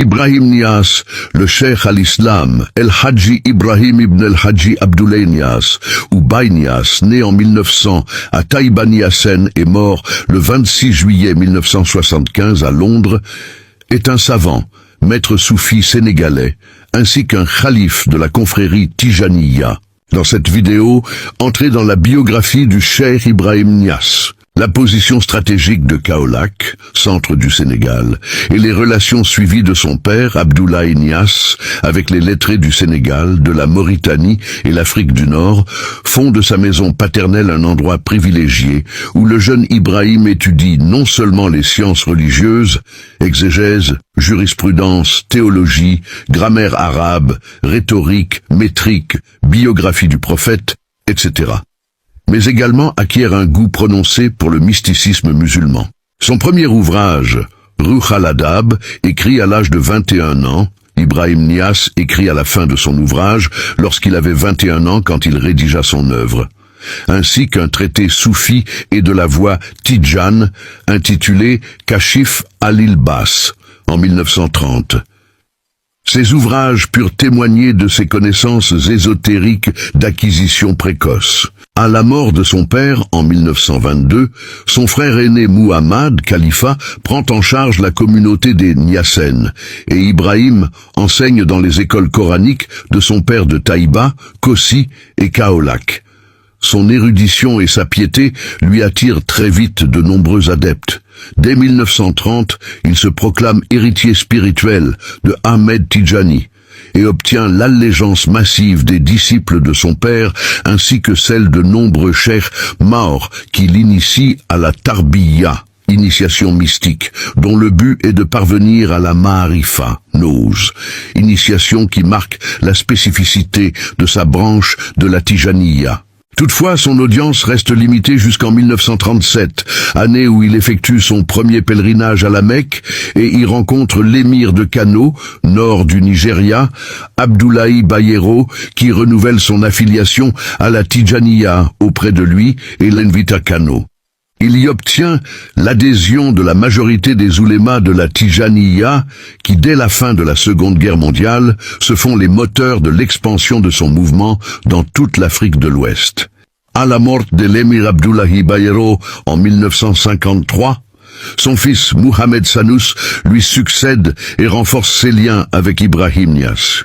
Ibrahim Niasse, le cheikh al-Islam, El-Hadji Ibrahim ibn El-Hadji Abdoulaye Niasse, ou Baye Niasse, né en 1900 à Taïba Niassène et mort le 26 juillet 1975 à Londres, est un savant, maître soufi sénégalais, ainsi qu'un khalife de la confrérie Tijaniya. Dans cette vidéo, entrez dans la biographie du cheikh Ibrahim Niasse, la position stratégique de Kaolack, centre du Sénégal, et les relations suivies de son père, Abdoulaye Niasse, avec les lettrés du Sénégal, de la Mauritanie et l'Afrique du Nord, font de sa maison paternelle un endroit privilégié où le jeune Ibrahim étudie non seulement les sciences religieuses, exégèse, jurisprudence, théologie, grammaire arabe, rhétorique, métrique, biographie du prophète, etc., mais également acquiert un goût prononcé pour le mysticisme musulman. Son premier ouvrage, Ruh al-Adab, écrit à l'âge de 21 ans, Ibrahim Niasse écrit à la fin de son ouvrage lorsqu'il avait 21 ans quand il rédigea son œuvre, ainsi qu'un traité soufi et de la voix Tidjane intitulé Kashif al-Ilbas en 1930. Ces ouvrages purent témoigner de ses connaissances ésotériques d'acquisition précoce. À la mort de son père en 1922, son frère aîné Muhammad Khalifa prend en charge la communauté des Niassènes et Ibrahim enseigne dans les écoles coraniques de son père de Taïba, Kossi et Kaolack. Son érudition et sa piété lui attirent très vite de nombreux adeptes. Dès 1930, il se proclame héritier spirituel de Ahmed Tidjani et obtient l'allégeance massive des disciples de son père ainsi que celle de nombreux cheikhs maures qui l'initient à la tarbiya, initiation mystique, dont le but est de parvenir à la ma'arifa, nose, initiation qui marque la spécificité de sa branche de la Tijaniya. Toutefois, son audience reste limitée jusqu'en 1937, année où il effectue son premier pèlerinage à la Mecque et y rencontre l'émir de Kano, nord du Nigeria, Abdoulaye Bayero, qui renouvelle son affiliation à la Tijaniya auprès de lui et l'invite à Kano. Il y obtient l'adhésion de la majorité des oulémas de la Tijaniya qui, dès la fin de la Seconde Guerre mondiale, se font les moteurs de l'expansion de son mouvement dans toute l'Afrique de l'Ouest. À la mort de l'émir Abdoulaye Bayero en 1953, son fils Mohamed Sanous lui succède et renforce ses liens avec Ibrahim Niasse.